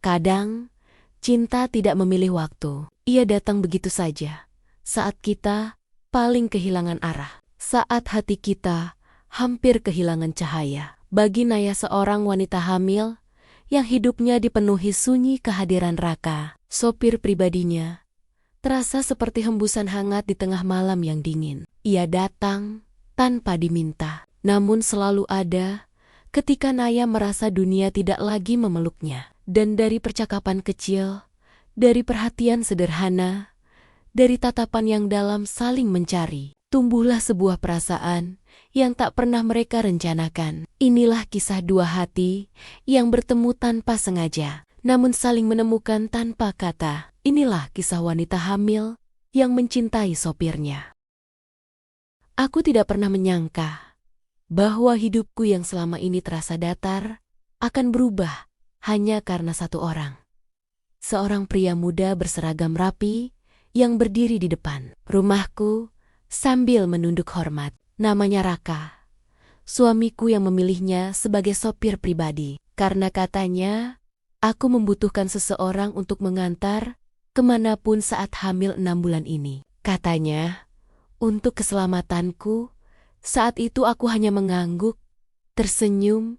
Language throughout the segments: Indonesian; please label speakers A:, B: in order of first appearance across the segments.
A: Kadang, cinta tidak memilih waktu. Ia datang begitu saja, saat kita paling kehilangan arah. Saat hati kita hampir kehilangan cahaya. Bagi Naya, seorang wanita hamil yang hidupnya dipenuhi sunyi, kehadiran Raka, sopir pribadinya, terasa seperti hembusan hangat di tengah malam yang dingin. Ia datang tanpa diminta, namun selalu ada ketika Naya merasa dunia tidak lagi memeluknya. Dan dari percakapan kecil, dari perhatian sederhana, dari tatapan yang dalam saling mencari, tumbuhlah sebuah perasaan yang tak pernah mereka rencanakan. Inilah kisah dua hati yang bertemu tanpa sengaja, namun saling menemukan tanpa kata. Inilah kisah wanita hamil yang mencintai sopirnya. Aku tidak pernah menyangka bahwa hidupku yang selama ini terasa datar akan berubah hanya karena satu orang. Seorang pria muda berseragam rapi yang berdiri di depan rumahku sambil menunduk hormat. Namanya Raka. Suamiku yang memilihnya sebagai sopir pribadi karena katanya aku membutuhkan seseorang untuk mengantar kemanapun saat hamil 6 bulan ini. Katanya untuk keselamatanku. Saat itu aku hanya mengangguk, tersenyum,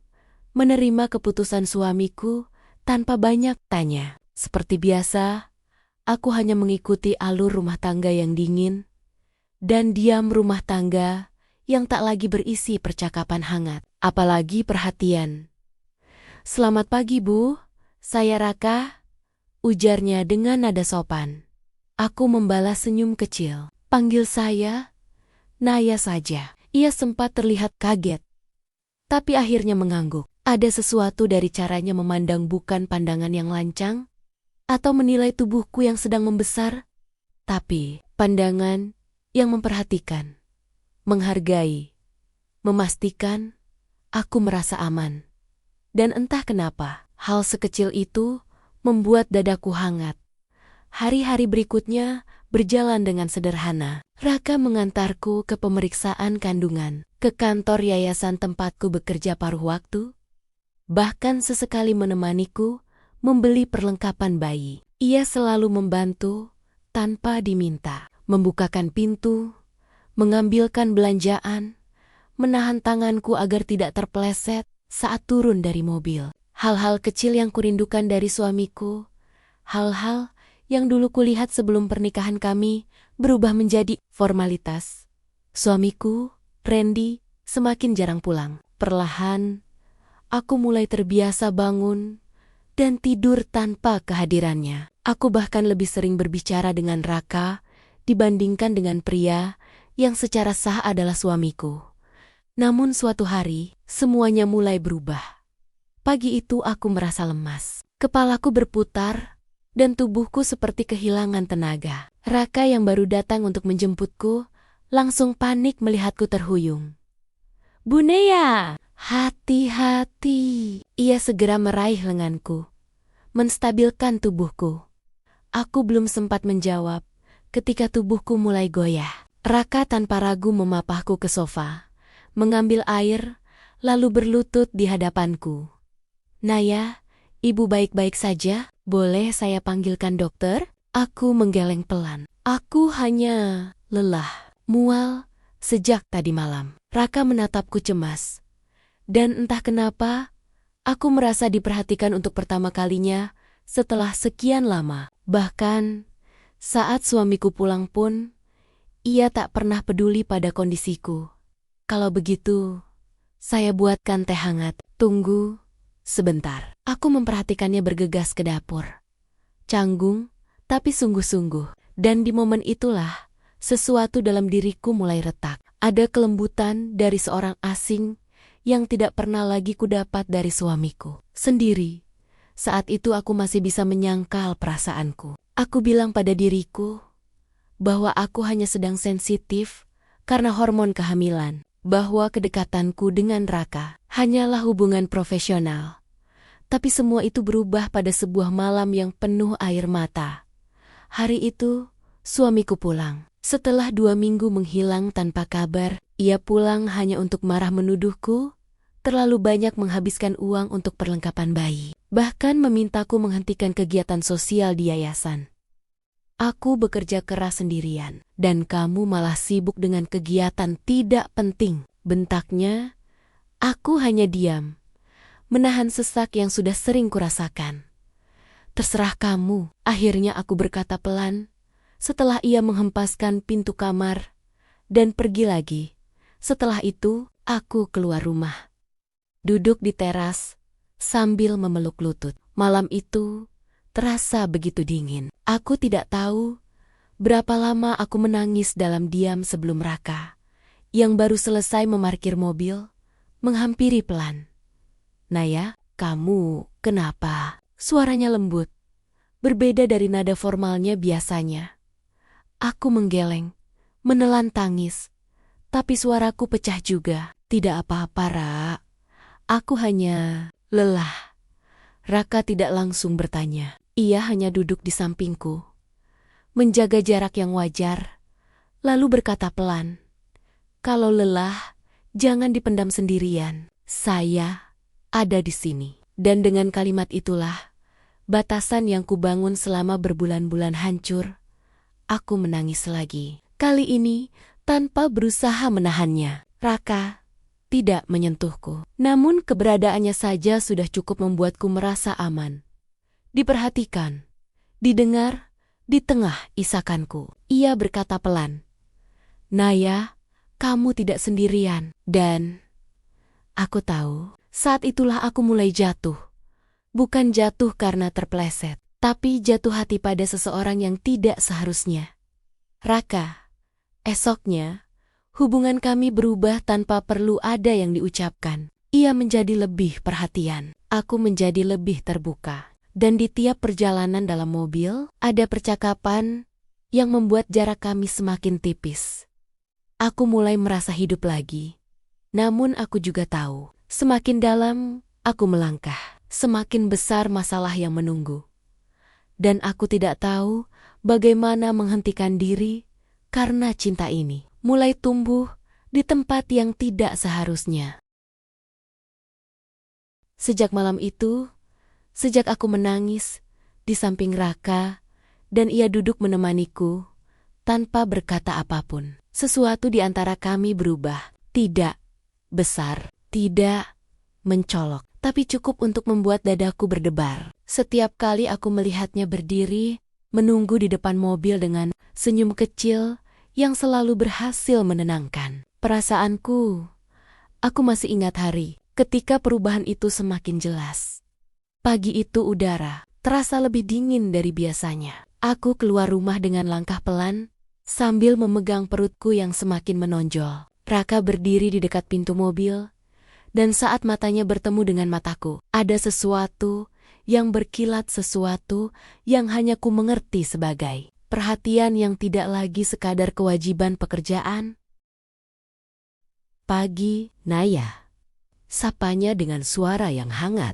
A: menerima keputusan suamiku tanpa banyak tanya. Seperti biasa, aku hanya mengikuti alur rumah tangga yang dingin dan diam, rumah tangga yang tak lagi berisi percakapan hangat, apalagi perhatian. "Selamat pagi, Bu. Saya Raka," ujarnya dengan nada sopan. Aku membalas senyum kecil. "Panggil saya Naya saja." Ia sempat terlihat kaget, tapi akhirnya mengangguk. Ada sesuatu dari caranya memandang, bukan pandangan yang lancang atau menilai tubuhku yang sedang membesar, tapi pandangan yang memperhatikan, menghargai, memastikan aku merasa aman. Dan entah kenapa, hal sekecil itu membuat dadaku hangat. Hari-hari berikutnya berjalan dengan sederhana. Raka mengantarku ke pemeriksaan kandungan, ke kantor yayasan tempatku bekerja paruh waktu, bahkan sesekali menemaniku membeli perlengkapan bayi. Ia selalu membantu tanpa diminta, membukakan pintu, mengambilkan belanjaan, menahan tanganku agar tidak terpeleset saat turun dari mobil. Hal-hal kecil yang kurindukan dari suamiku, hal-hal yang dulu kulihat sebelum pernikahan kami, berubah menjadi formalitas. Suamiku, Randy, semakin jarang pulang. Perlahan, aku mulai terbiasa bangun dan tidur tanpa kehadirannya. Aku bahkan lebih sering berbicara dengan Raka dibandingkan dengan pria yang secara sah adalah suamiku. Namun suatu hari, semuanya mulai berubah. Pagi itu aku merasa lemas. Kepalaku berputar dan tubuhku seperti kehilangan tenaga. Raka yang baru datang untuk menjemputku langsung panik melihatku terhuyung. "Bu Naya, hati-hati." Ia segera meraih lenganku, menstabilkan tubuhku. Aku belum sempat menjawab ketika tubuhku mulai goyah. Raka tanpa ragu memapahku ke sofa, mengambil air, lalu berlutut di hadapanku. "Naya, Ibu baik-baik saja? Boleh saya panggilkan dokter?" Aku menggeleng pelan. Aku hanya lelah, mual sejak tadi malam. Raka menatapku cemas. Dan entah kenapa, aku merasa diperhatikan untuk pertama kalinya setelah sekian lama. Bahkan, saat suamiku pulang pun, ia tak pernah peduli pada kondisiku. "Kalau begitu, saya buatkan teh hangat." "Tunggu sebentar." Aku memperhatikannya bergegas ke dapur. Canggung, tapi sungguh-sungguh. Dan di momen itulah, sesuatu dalam diriku mulai retak. Ada kelembutan dari seorang asing yang tidak pernah lagi kudapat dari suamiku. Sendiri, saat itu aku masih bisa menyangkal perasaanku. Aku bilang pada diriku bahwa aku hanya sedang sensitif karena hormon kehamilan, bahwa kedekatanku dengan Raka hanyalah hubungan profesional. Tapi semua itu berubah pada sebuah malam yang penuh air mata. Hari itu, suamiku pulang. Setelah 2 minggu menghilang tanpa kabar, ia pulang hanya untuk marah menuduhku terlalu banyak menghabiskan uang untuk perlengkapan bayi. bahkan memintaku menghentikan kegiatan sosial di yayasan. Aku bekerja keras sendirian, dan kamu malah sibuk dengan kegiatan tidak penting. Bentaknya, aku hanya diam, menahan sesak yang sudah sering kurasakan. Terserah kamu, akhirnya aku berkata pelan, setelah ia menghempaskan pintu kamar, dan pergi lagi. Setelah itu, aku keluar rumah. Duduk di teras, sambil memeluk lutut. Malam itu, terasa begitu dingin. Aku tidak tahu berapa lama aku menangis dalam diam sebelum Raka, yang baru selesai memarkir mobil, menghampiri pelan. "Naya, kamu kenapa?" Suaranya lembut, berbeda dari nada formalnya biasanya. Aku menggeleng, menelan tangis, tapi suaraku pecah juga. "Tidak apa-apa, Ra. Aku hanya lelah." Raka tidak langsung bertanya. Ia hanya duduk di sampingku, menjaga jarak yang wajar, lalu berkata pelan, "Kalau lelah, jangan dipendam sendirian. Saya ada di sini." Dan dengan kalimat itulah, batasan yang kubangun selama berbulan-bulan hancur. Aku menangis lagi. Kali ini, tanpa berusaha menahannya. Raka tidak menyentuhku. Namun keberadaannya saja sudah cukup membuatku merasa aman. Diperhatikan, didengar, di tengah isakanku. Ia berkata pelan, "Naya, kamu tidak sendirian." Dan aku tahu, saat itulah aku mulai jatuh. Bukan jatuh karena terpeleset, tapi jatuh hati pada seseorang yang tidak seharusnya. Raka, esoknya, hubungan kami berubah tanpa perlu ada yang diucapkan. Ia menjadi lebih perhatian, aku menjadi lebih terbuka. Dan di tiap perjalanan dalam mobil, ada percakapan yang membuat jarak kami semakin tipis. Aku mulai merasa hidup lagi. Namun aku juga tahu, semakin dalam aku melangkah, semakin besar masalah yang menunggu. Dan aku tidak tahu bagaimana menghentikan diri karena cinta ini mulai tumbuh di tempat yang tidak seharusnya. Sejak malam itu, sejak aku menangis di samping Raka dan ia duduk menemaniku tanpa berkata apapun, sesuatu di antara kami berubah. Tidak besar, tidak mencolok, tapi cukup untuk membuat dadaku berdebar. Setiap kali aku melihatnya berdiri, menunggu di depan mobil dengan senyum kecil yang selalu berhasil menenangkan perasaanku. Aku masih ingat hari ketika perubahan itu semakin jelas. Pagi itu udara terasa lebih dingin dari biasanya. Aku keluar rumah dengan langkah pelan, sambil memegang perutku yang semakin menonjol. Raka berdiri di dekat pintu mobil, dan saat matanya bertemu dengan mataku, ada sesuatu yang berkilat, sesuatu yang hanya ku mengerti sebagai perhatian yang tidak lagi sekadar kewajiban pekerjaan. "Pagi, Naya," sapanya dengan suara yang hangat.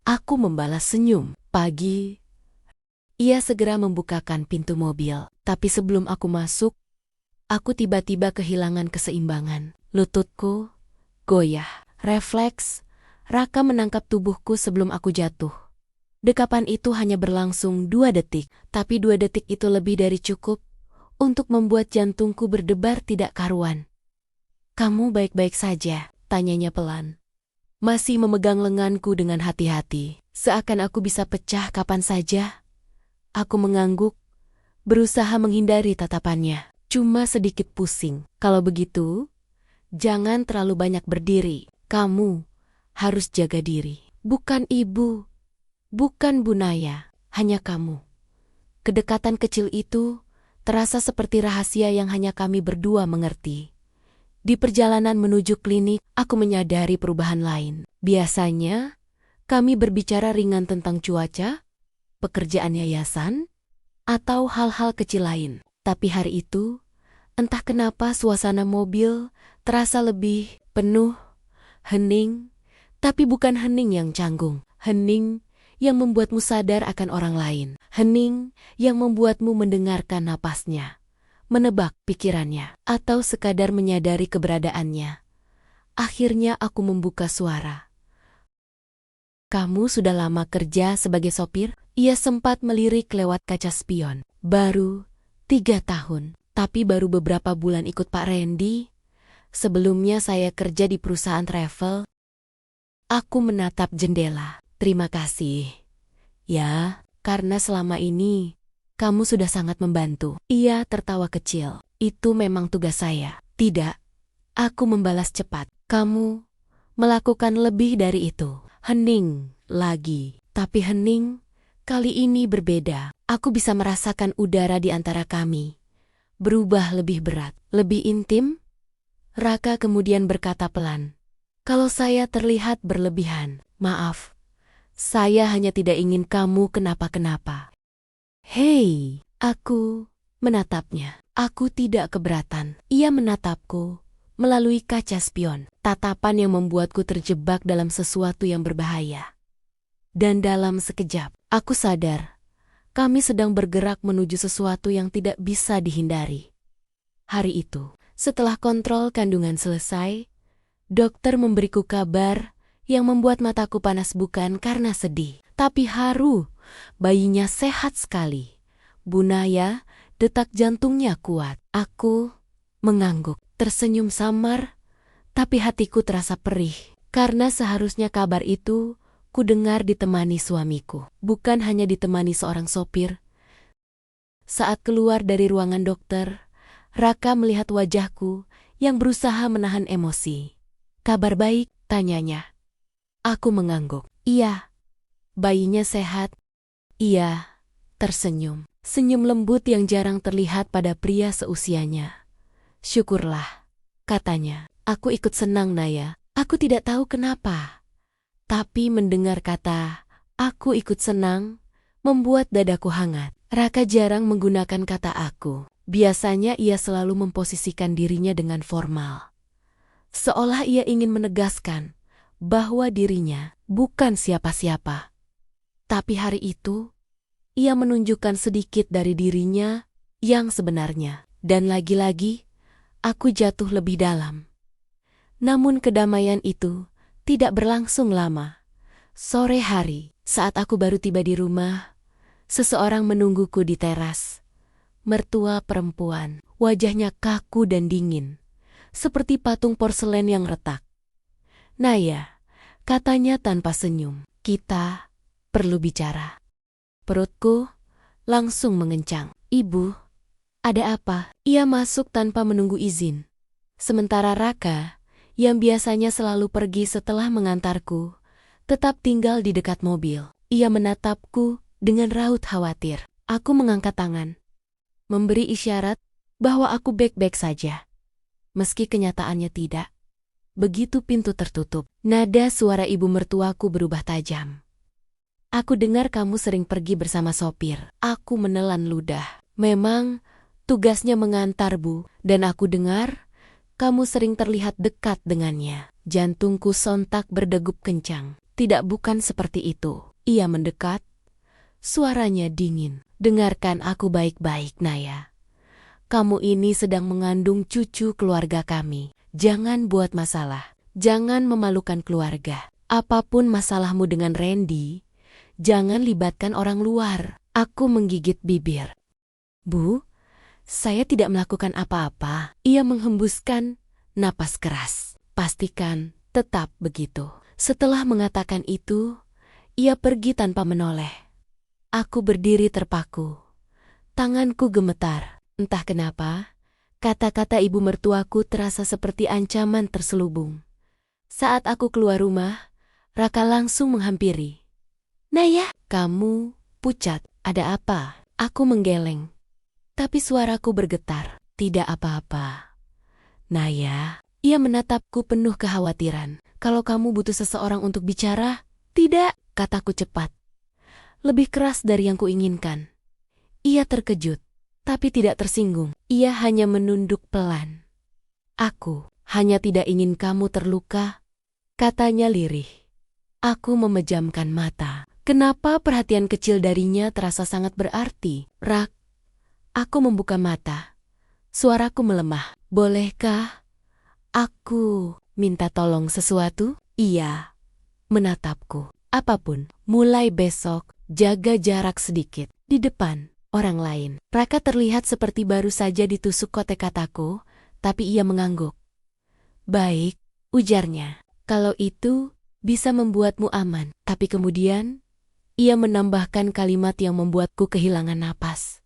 A: Aku membalas senyum. "Pagi." Ia segera membukakan pintu mobil, tapi sebelum aku masuk, aku tiba-tiba kehilangan keseimbangan. Lututku goyah. Refleks, Raka menangkap tubuhku sebelum aku jatuh. Dekapan itu hanya berlangsung 2 detik, tapi 2 detik itu lebih dari cukup untuk membuat jantungku berdebar tidak karuan. "Kamu baik-baik saja?" tanyanya pelan. Masih memegang lenganku dengan hati-hati, seakan aku bisa pecah kapan saja. Aku mengangguk, berusaha menghindari tatapannya. "Cuma sedikit pusing." "Kalau begitu, jangan terlalu banyak berdiri. Kamu harus jaga diri." "Bukan ibu, bukan Bu Naya, hanya kamu." Kedekatan kecil itu terasa seperti rahasia yang hanya kami berdua mengerti. Di perjalanan menuju klinik, aku menyadari perubahan lain. Biasanya, kami berbicara ringan tentang cuaca, pekerjaan yayasan, atau hal-hal kecil lain. Tapi hari itu, entah kenapa suasana mobil terasa lebih penuh, hening, tapi bukan hening yang canggung. Hening yang membuatmu sadar akan orang lain. Hening yang membuatmu mendengarkan napasnya, menebak pikirannya, atau sekadar menyadari keberadaannya. Akhirnya aku membuka suara. Kamu sudah lama kerja sebagai sopir? Ia sempat melirik lewat kaca spion. Baru 3 tahun, tapi baru beberapa bulan ikut Pak Randy. Sebelumnya saya kerja di perusahaan travel. Aku menatap jendela. Terima kasih. Ya, karena selama ini kamu sudah sangat membantu. Ia tertawa kecil. Itu memang tugas saya. Tidak. Aku membalas cepat. Kamu melakukan lebih dari itu. Hening lagi. Tapi hening kali ini berbeda. Aku bisa merasakan udara di antara kami berubah lebih berat, lebih intim. Raka kemudian berkata pelan. Kalau saya terlihat berlebihan, maaf. Saya hanya tidak ingin kamu kenapa-kenapa. Hei, aku menatapnya. Aku tidak keberatan. Ia menatapku melalui kaca spion. Tatapan yang membuatku terjebak dalam sesuatu yang berbahaya. Dan dalam sekejap, aku sadar kami sedang bergerak menuju sesuatu yang tidak bisa dihindari. Hari itu, setelah kontrol kandungan selesai, dokter memberiku kabar yang membuat mataku panas bukan karena sedih, tapi haru. Bayinya sehat sekali. Bu Naya, detak jantungnya kuat. Aku mengangguk, tersenyum samar, tapi hatiku terasa perih. Karena seharusnya kabar itu ku dengar ditemani suamiku, bukan hanya ditemani seorang sopir. Saat keluar dari ruangan dokter, Raka melihat wajahku yang berusaha menahan emosi. Kabar baik, tanyanya. Aku mengangguk. Iya. Bayinya sehat. Ia tersenyum. Senyum lembut yang jarang terlihat pada pria seusianya. Syukurlah, katanya. Aku ikut senang, Naya. Aku tidak tahu kenapa. Tapi mendengar kata, aku ikut senang, membuat dadaku hangat. Raka jarang menggunakan kata aku. Biasanya ia selalu memposisikan dirinya dengan formal. Seolah ia ingin menegaskan bahwa dirinya bukan siapa-siapa. Tapi hari itu, ia menunjukkan sedikit dari dirinya yang sebenarnya. Dan lagi-lagi, aku jatuh lebih dalam. Namun kedamaian itu tidak berlangsung lama. Sore hari, saat aku baru tiba di rumah, seseorang menungguku di teras. Mertua perempuan, wajahnya kaku dan dingin, seperti patung porselen yang retak. Naya, katanya tanpa senyum, kita perlu bicara. Perutku langsung mengencang. Ibu, ada apa? Ia masuk tanpa menunggu izin. Sementara Raka, yang biasanya selalu pergi setelah mengantarku, tetap tinggal di dekat mobil. Ia menatapku dengan raut khawatir. Aku mengangkat tangan, memberi isyarat bahwa aku baik-baik saja. Meski kenyataannya tidak. Begitu pintu tertutup, nada suara ibu mertuaku berubah tajam. Aku dengar kamu sering pergi bersama sopir. Aku menelan ludah. Memang tugasnya mengantar, Bu, dan aku dengar kamu sering terlihat dekat dengannya. Jantungku sontak berdegup kencang. Tidak, bukan seperti itu. Ia mendekat. Suaranya dingin. Dengarkan aku baik-baik, Naya. Kamu ini sedang mengandung cucu keluarga kami. Jangan buat masalah. Jangan memalukan keluarga. Apapun masalahmu dengan Randy, jangan libatkan orang luar. Aku menggigit bibir. Bu, saya tidak melakukan apa-apa. Ia menghembuskan napas keras. Pastikan tetap begitu. Setelah mengatakan itu, ia pergi tanpa menoleh. Aku berdiri terpaku. Tanganku gemetar. Entah kenapa, kata-kata ibu mertuaku terasa seperti ancaman terselubung. Saat aku keluar rumah, Raka langsung menghampiri. Naya, kamu pucat. Ada apa? Aku menggeleng. Tapi suaraku bergetar. Tidak apa-apa. Naya, ia menatapku penuh kekhawatiran. Kalau kamu butuh seseorang untuk bicara, tidak, kataku cepat. Lebih keras dari yang kuinginkan. Ia terkejut, tapi tidak tersinggung. Ia hanya menunduk pelan. Aku hanya tidak ingin kamu terluka, katanya lirih. Aku memejamkan mata. Kenapa perhatian kecil darinya terasa sangat berarti? Rak. Aku membuka mata. Suaraku melemah. Bolehkah aku minta tolong sesuatu? Ia menatapku. Apapun, mulai besok, jaga jarak sedikit. Di depan orang lain, Raka terlihat seperti baru saja ditusuk kotek kataku, tapi ia mengangguk. Baik, ujarnya. Kalau itu bisa membuatmu aman. Tapi kemudian, ia menambahkan kalimat yang membuatku kehilangan napas.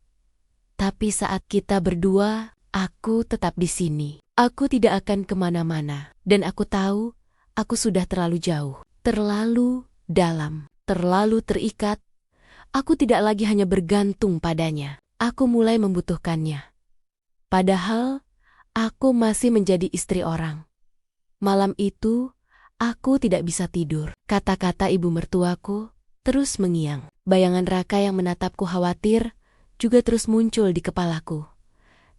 A: Tapi saat kita berdua, aku tetap di sini. Aku tidak akan kemana-mana. Dan aku tahu, aku sudah terlalu jauh. Terlalu dalam. Terlalu terikat. Aku tidak lagi hanya bergantung padanya. Aku mulai membutuhkannya. Padahal, aku masih menjadi istri orang. Malam itu, aku tidak bisa tidur. Kata-kata ibu mertuaku terus mengiang. Bayangan Raka yang menatapku khawatir juga terus muncul di kepalaku.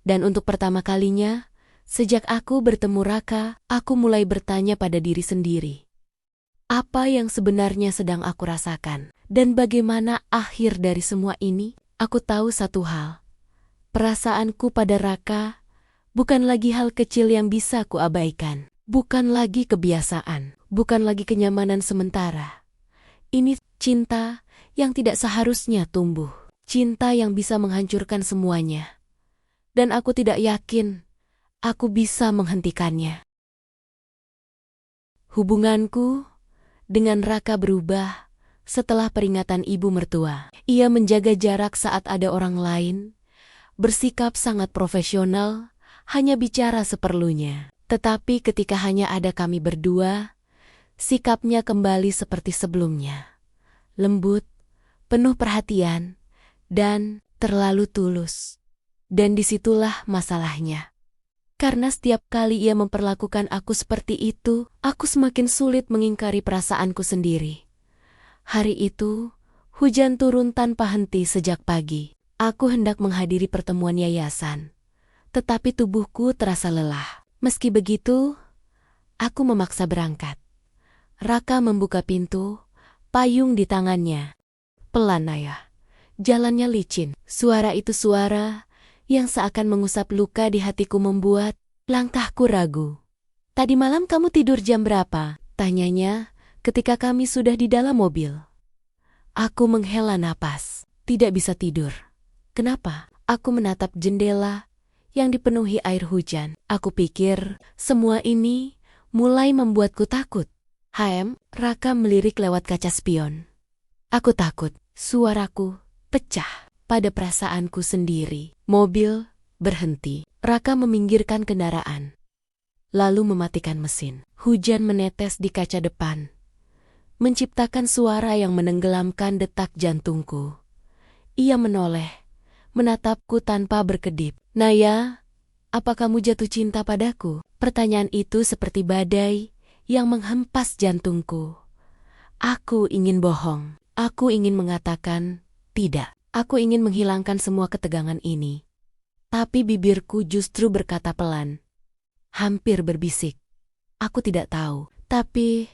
A: Dan untuk pertama kalinya, sejak aku bertemu Raka, aku mulai bertanya pada diri sendiri. Apa yang sebenarnya sedang aku rasakan? Dan bagaimana akhir dari semua ini? Aku tahu satu hal. Perasaanku pada Raka bukan lagi hal kecil yang bisa kuabaikan. Bukan lagi kebiasaan. Bukan lagi kenyamanan sementara. Ini cinta yang tidak seharusnya tumbuh. Cinta yang bisa menghancurkan semuanya. Dan aku tidak yakin aku bisa menghentikannya. Hubunganku dengan Raka berubah setelah peringatan ibu mertua. Ia menjaga jarak saat ada orang lain, bersikap sangat profesional, hanya bicara seperlunya. Tetapi ketika hanya ada kami berdua, sikapnya kembali seperti sebelumnya. Lembut, penuh perhatian, dan terlalu tulus. Dan disitulah masalahnya. Karena setiap kali ia memperlakukan aku seperti itu, aku semakin sulit mengingkari perasaanku sendiri. Hari itu, hujan turun tanpa henti sejak pagi. Aku hendak menghadiri pertemuan yayasan. Tetapi tubuhku terasa lelah. Meski begitu, aku memaksa berangkat. Raka membuka pintu, payung di tangannya. Pelan, Naya. Jalannya licin. Suara itu suara yang seakan mengusap luka di hatiku membuat langkahku ragu. Tadi malam kamu tidur jam berapa? Tanyanya ketika kami sudah di dalam mobil. Aku menghela napas. Tidak bisa tidur. Kenapa? Aku menatap jendela yang dipenuhi air hujan. Aku pikir semua ini mulai membuatku takut. Raka melirik lewat kaca spion. Aku takut. Suaraku pecah pada perasaanku sendiri. Mobil berhenti. Raka meminggirkan kendaraan, lalu mematikan mesin. Hujan menetes di kaca depan, menciptakan suara yang menenggelamkan detak jantungku. Ia menoleh, menatapku tanpa berkedip. Naya, apa kamu jatuh cinta padaku? Pertanyaan itu seperti badai yang menghempas jantungku. Aku ingin bohong. Aku ingin mengatakan tidak. Aku ingin menghilangkan semua ketegangan ini. Tapi bibirku justru berkata pelan, hampir berbisik. Aku tidak tahu, tapi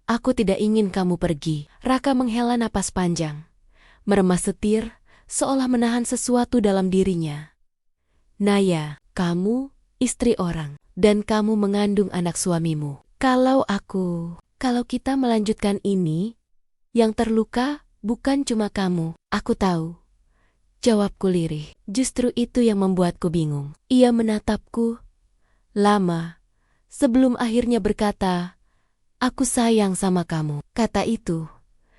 A: aku tidak ingin kamu pergi. Raka menghela napas panjang, meremas setir, seolah menahan sesuatu dalam dirinya. Naya, kamu istri orang, dan kamu mengandung anak suamimu. Kalau kita melanjutkan ini, yang terluka bukan cuma kamu. Aku tahu. Jawabku lirih. Justru itu yang membuatku bingung. Ia menatapku lama sebelum akhirnya berkata, aku sayang sama kamu. Kata itu,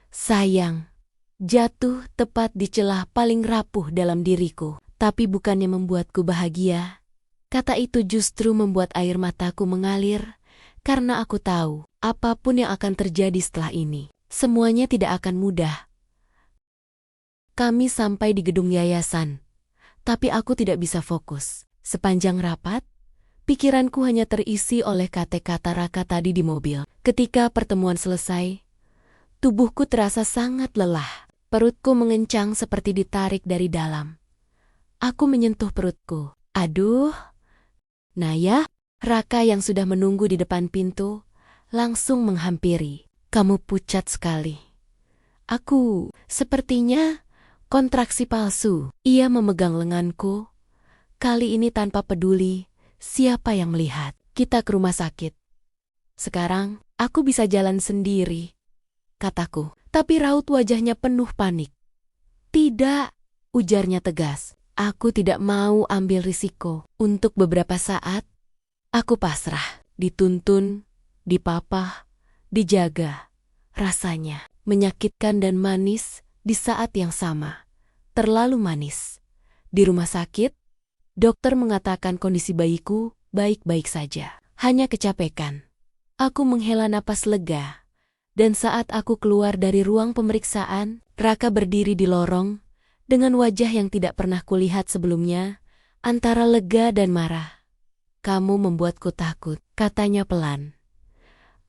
A: sayang, jatuh tepat di celah paling rapuh dalam diriku. Tapi bukannya membuatku bahagia. Kata itu justru membuat air mataku mengalir, karena aku tahu apapun yang akan terjadi setelah ini, semuanya tidak akan mudah. Kami sampai di gedung yayasan, tapi aku tidak bisa fokus. Sepanjang rapat, pikiranku hanya terisi oleh kata-kata Raka tadi di mobil. Ketika pertemuan selesai, tubuhku terasa sangat lelah. Perutku mengencang seperti ditarik dari dalam. Aku menyentuh perutku. Aduh, Naya, Raka yang sudah menunggu di depan pintu langsung menghampiri. Kamu pucat sekali. Aku, sepertinya kontraksi palsu. Ia memegang lenganku, kali ini tanpa peduli siapa yang melihat. Kita ke rumah sakit. Sekarang, aku bisa jalan sendiri. kataku. Tapi raut wajahnya penuh panik. Tidak, ujarnya tegas. Aku tidak mau ambil risiko. Untuk beberapa saat, aku pasrah. Dituntun, dipapah, dijaga. Rasanya menyakitkan dan manis di saat yang sama. Terlalu manis. Di rumah sakit, dokter mengatakan kondisi bayiku baik-baik saja. Hanya kecapekan. Aku menghela napas lega. Dan saat aku keluar dari ruang pemeriksaan, Raka berdiri di lorong dengan wajah yang tidak pernah kulihat sebelumnya, antara lega dan marah. Kamu membuatku takut, katanya pelan.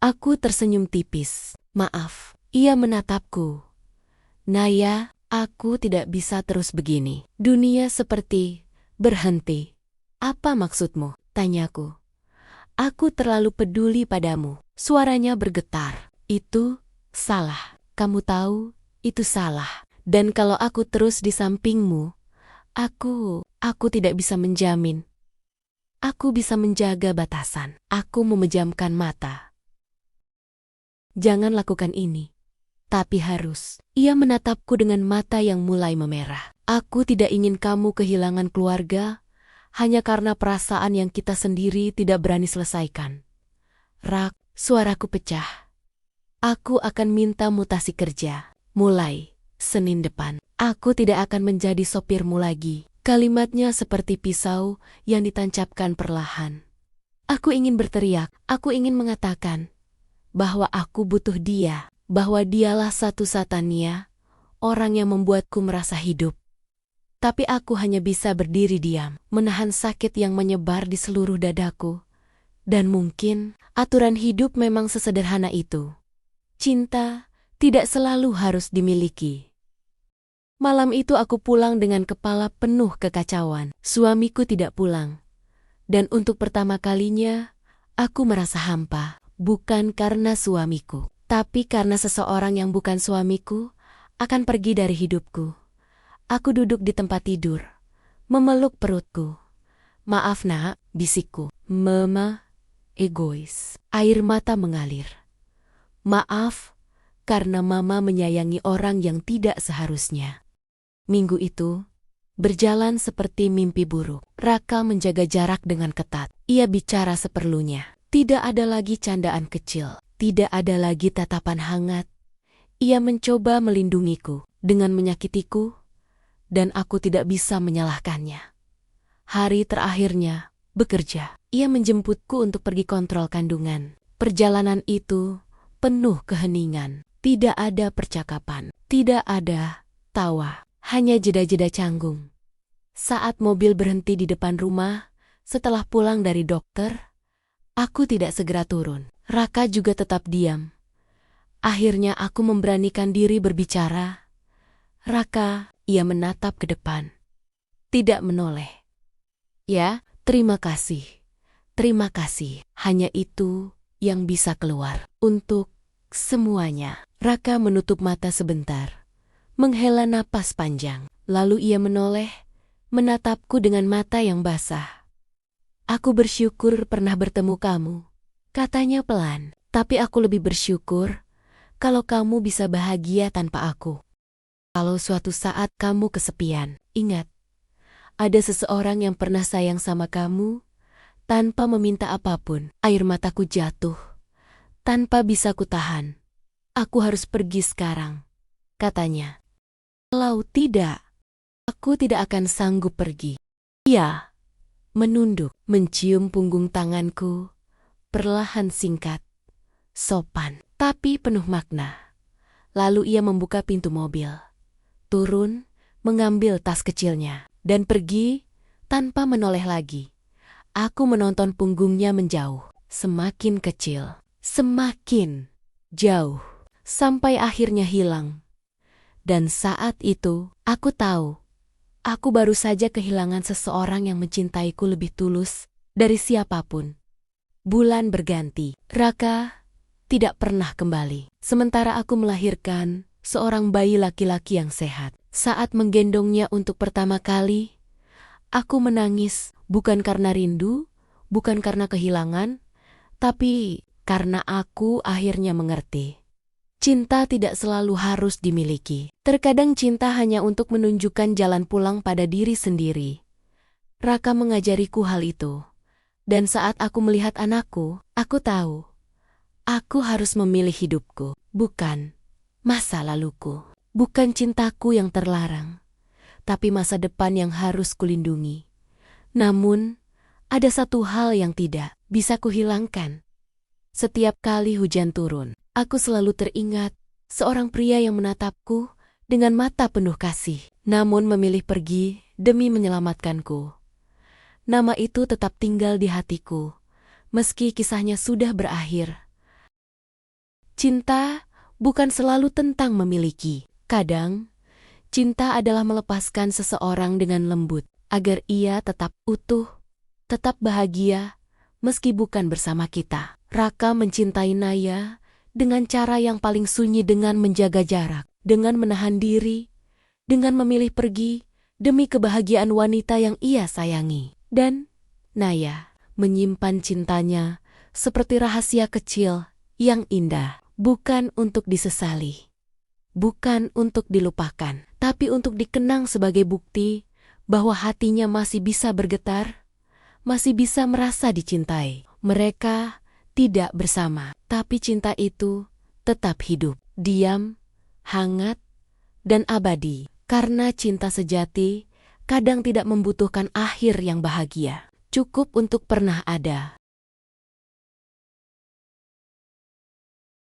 A: Aku tersenyum tipis. Maaf, ia menatapku. Naya, aku tidak bisa terus begini. Dunia seperti berhenti. Apa maksudmu? Tanyaku. Aku terlalu peduli padamu. Suaranya bergetar. Itu salah. Kamu tahu, itu salah. Dan kalau aku terus di sampingmu, aku tidak bisa menjamin. Aku bisa menjaga batasan. Aku memejamkan mata. Jangan lakukan ini. Tapi harus. Ia menatapku dengan mata yang mulai memerah. Aku tidak ingin kamu kehilangan keluarga, hanya karena perasaan yang kita sendiri tidak berani selesaikan. Rak, suaraku pecah. Aku akan minta mutasi kerja. Mulai Senin depan. Aku tidak akan menjadi sopirmu lagi. Kalimatnya seperti pisau yang ditancapkan perlahan. Aku ingin berteriak. Aku ingin mengatakan bahwa aku butuh dia. Bahwa dialah satu-satunya orang yang membuatku merasa hidup. Tapi aku hanya bisa berdiri diam, menahan sakit yang menyebar di seluruh dadaku. Dan mungkin aturan hidup memang sesederhana itu. Cinta tidak selalu harus dimiliki. Malam itu aku pulang dengan kepala penuh kekacauan. Suamiku tidak pulang. Dan untuk pertama kalinya, aku merasa hampa. Bukan karena suamiku, tapi karena seseorang yang bukan suamiku akan pergi dari hidupku. Aku duduk di tempat tidur, memeluk perutku. Maaf nak, bisikku. Mama, egois. Air mata mengalir. Maaf, karena mama menyayangi orang yang tidak seharusnya. Minggu itu berjalan seperti mimpi buruk. Raka menjaga jarak dengan ketat. Ia bicara seperlunya. Tidak ada lagi candaan kecil. Tidak ada lagi tatapan hangat. Ia mencoba melindungiku dengan menyakitiku, dan aku tidak bisa menyalahkannya. Hari terakhirnya bekerja. Ia menjemputku untuk pergi kontrol kandungan. Perjalanan itu penuh keheningan. Tidak ada percakapan. Tidak ada tawa. Hanya jeda-jeda canggung. Saat mobil berhenti di depan rumah, setelah pulang dari dokter, aku tidak segera turun. Raka juga tetap diam. Akhirnya aku memberanikan diri berbicara. Raka, ia menatap ke depan. Tidak menoleh. Ya, terima kasih. Terima kasih. Hanya itu yang bisa keluar. Untuk semuanya. Raka menutup mata sebentar. Menghela napas panjang. Lalu ia menoleh, menatapku dengan mata yang basah. Aku bersyukur pernah bertemu kamu, katanya pelan. Tapi aku lebih bersyukur kalau kamu bisa bahagia tanpa aku. Kalau suatu saat kamu kesepian, ingat, ada seseorang yang pernah sayang sama kamu tanpa meminta apapun. Air mataku jatuh, tanpa bisa kutahan. Aku harus pergi sekarang, katanya. Kalau tidak, aku tidak akan sanggup pergi. Ia menunduk, mencium punggung tanganku, perlahan singkat, sopan, tapi penuh makna. Lalu ia membuka pintu mobil, turun, mengambil tas kecilnya, dan pergi tanpa menoleh lagi. Aku menonton punggungnya menjauh, semakin kecil, semakin jauh, sampai akhirnya hilang. Dan saat itu, aku tahu, aku baru saja kehilangan seseorang yang mencintaiku lebih tulus dari siapapun. Bulan berganti. Raka tidak pernah kembali. Sementara aku melahirkan seorang bayi laki-laki yang sehat. Saat menggendongnya untuk pertama kali, aku menangis bukan karena rindu, bukan karena kehilangan, tapi karena aku akhirnya mengerti. Cinta tidak selalu harus dimiliki. Terkadang cinta hanya untuk menunjukkan jalan pulang pada diri sendiri. Raka mengajariku hal itu. Dan saat aku melihat anakku, aku tahu. Aku harus memilih hidupku, bukan masa laluku. Bukan cintaku yang terlarang, tapi masa depan yang harus kulindungi. Namun, ada satu hal yang tidak bisa kuhilangkan. Setiap kali hujan turun, aku selalu teringat seorang pria yang menatapku dengan mata penuh kasih, namun memilih pergi demi menyelamatkanku. Nama itu tetap tinggal di hatiku, meski kisahnya sudah berakhir. Cinta bukan selalu tentang memiliki. Kadang, cinta adalah melepaskan seseorang dengan lembut, agar ia tetap utuh, tetap bahagia, meski bukan bersama kita. Raka mencintai Naya dengan cara yang paling sunyi, dengan menjaga jarak, dengan menahan diri, dengan memilih pergi demi kebahagiaan wanita yang ia sayangi. Dan Naya menyimpan cintanya seperti rahasia kecil yang indah, bukan untuk disesali. Bukan untuk dilupakan, tapi untuk dikenang sebagai bukti bahwa hatinya masih bisa bergetar, masih bisa merasa dicintai. Mereka tidak bersama, tapi cinta itu tetap hidup, diam, hangat, dan abadi. Karena cinta sejati kadang tidak membutuhkan akhir yang bahagia. Cukup untuk pernah ada,